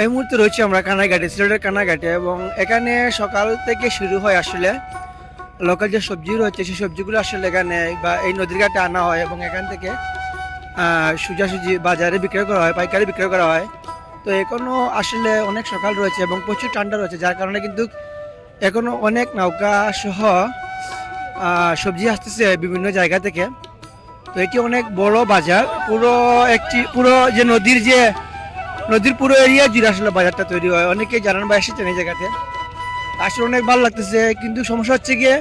এই মুহূর্তে রয়েছে আমরা কানাইঘাটে, সিলেটের কানাইঘাটে, এবং এখানে সকাল থেকে শুরু হয় আসলে লোকাল যে সবজি রয়েছে সেই সবজিগুলো আসলে এখানে বা এই নদীর ঘাটে আনা হয় এবং এখান থেকে সোজাসুজি বাজারে বিক্রয় করা হয়, পাইকারি বিক্রয় করা হয়। তো এখনো আসলে অনেক সকাল রয়েছে এবং প্রচুর ঠান্ডা রয়েছে, যার কারণে কিন্তু এখনো অনেক নৌকা সহ সবজি আসতেছে বিভিন্ন জায়গা থেকে। তো এটি অনেক বড় বাজার, পুরো যে নদীর পুরো এরিয়া জুড়ে আসলে বাজারটা তৈরি হয়। অনেকেই জানান বা এসেছেন এই জায়গাতে, আসলে অনেক ভালো লাগতেছে। কিন্তু সমস্যা হচ্ছে গিয়ে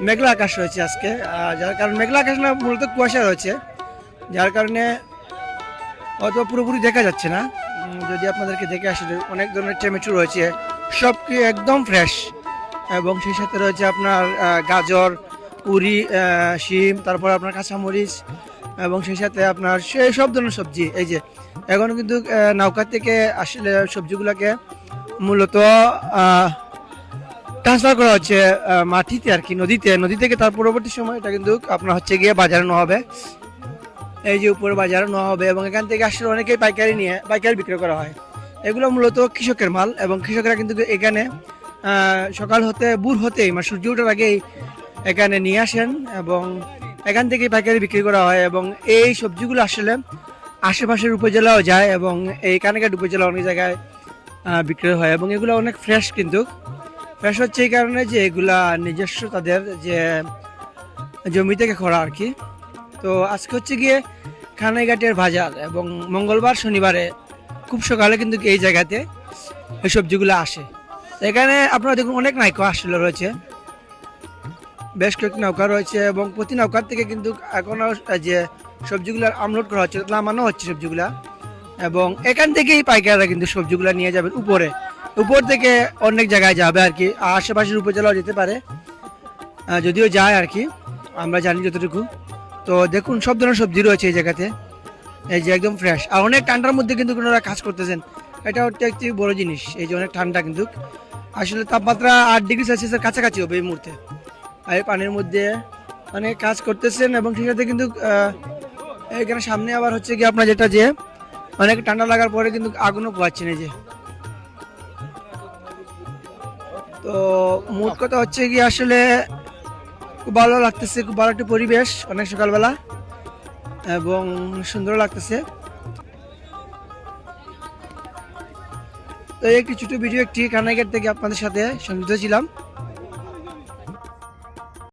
মেঘলা আকাশ রয়েছে আজকে, যার কারণে মেঘলা আকাশ না, মূলত কুয়াশা রয়েছে, যার কারণে হয়তো পুরোপুরি দেখা যাচ্ছে না। যদি আপনাদেরকে দেখে আসলে অনেক ধরনের টমেটো রয়েছে, সব কি একদম ফ্রেশ, এবং সেই সাথে রয়েছে আপনার গাজর, পুরি, শিম, তারপর আপনার কাঁচামরিচ, এবং সেই সাথে আপনার সেই সব ধরনের সবজি। এই যে এখন কিন্তু নৌকা থেকে আসলে সবজিগুলোকে মূলত ট্রান্সফার করা হচ্ছে মাটিতে আর কি, নদী থেকে তার পরবর্তী সময় এটা কিন্তু আপনার হচ্ছে গিয়ে বাজারে নেওয়া হবে। এই যে উপরে বাজারে নেওয়া হবে এবং এখান থেকে আসলে অনেকেই পাইকারি বিক্রয় করা হয়। এগুলো মূলত কৃষকের মাল, এবং কৃষকরা কিন্তু এখানে সকাল হতে ভোর হতেই মানে সূর্য ওঠার আগেই এখানে নিয়ে আসেন এবং এখান থেকে পাইকারি বিক্রি করা হয়। এবং এই সবজিগুলো আসলে আশেপাশের উপজেলাও যায় এবং এই কানাইঘাট উপজেলা অনেক জায়গায় বিক্রি হয়, এবং এগুলো অনেক ফ্রেশ। কিন্তু ফ্রেশ হচ্ছে এই কারণে যে এগুলা নিজস্ব তাদের যে জমি থেকে করা আর কি। তো আজকে হচ্ছে গিয়ে কানাইঘাটের বাজার, এবং মঙ্গলবার শনিবারে খুব সকালে কিন্তু এই জায়গাতে এই সবজিগুলো আসে। এখানে আপনারা দেখুন অনেক নৌকা আসলে রয়েছে, বেশ কয়েকটি নৌকা রয়েছে, এবং প্রতি নৌকার থেকে কিন্তু এখনো যে সবজিগুলো আনলোড করা হচ্ছে, নামানো হচ্ছে সবজিগুলা, এবং এখান থেকেই পাইকাররা কিন্তু সবজিগুলা নিয়ে যাবেন উপর থেকে অনেক জায়গায় যাবে আর কি, আশেপাশের উপজেলাও যেতে পারে, যদিও যায় আর কি, আমরা জানি যতটুকু। তো দেখুন সব ধরনের সবজি রয়েছে এই জায়গাতে, এই যে একদম ফ্রেশ, আর অনেক ঠান্ডার মধ্যে কিন্তু ওনারা কাজ করতেছেন। এটা হচ্ছে একটি বড় জিনিস, এই যে অনেক ঠান্ডা, কিন্তু আসলে তাপমাত্রা 8 ডিগ্রি সেলসিয়াসের কাছাকাছি হবে এই মুহূর্তে। আর এই পানির মধ্যে অনেক কাজ করতেছেন, এবং সেই সাথে কিন্তু এখানে সামনে আবার হচ্ছে কি আপনার যেটা যে অনেক ঠান্ডা লাগার পরে কিন্তু আগুনও পোয়াচ্ছেন এই যে। তো মোট কথা হচ্ছে কি আসলে খুব ভালো লাগতেছে, খুব ভালো একটা পরিবেশ, অনেক সকালবেলা, এবং সুন্দর লাগতেছে। তো একটি ছোট ভিডিও, একটি কানাইঘাট থেকে আপনাদের সাথে সংযুক্ত ছিলাম।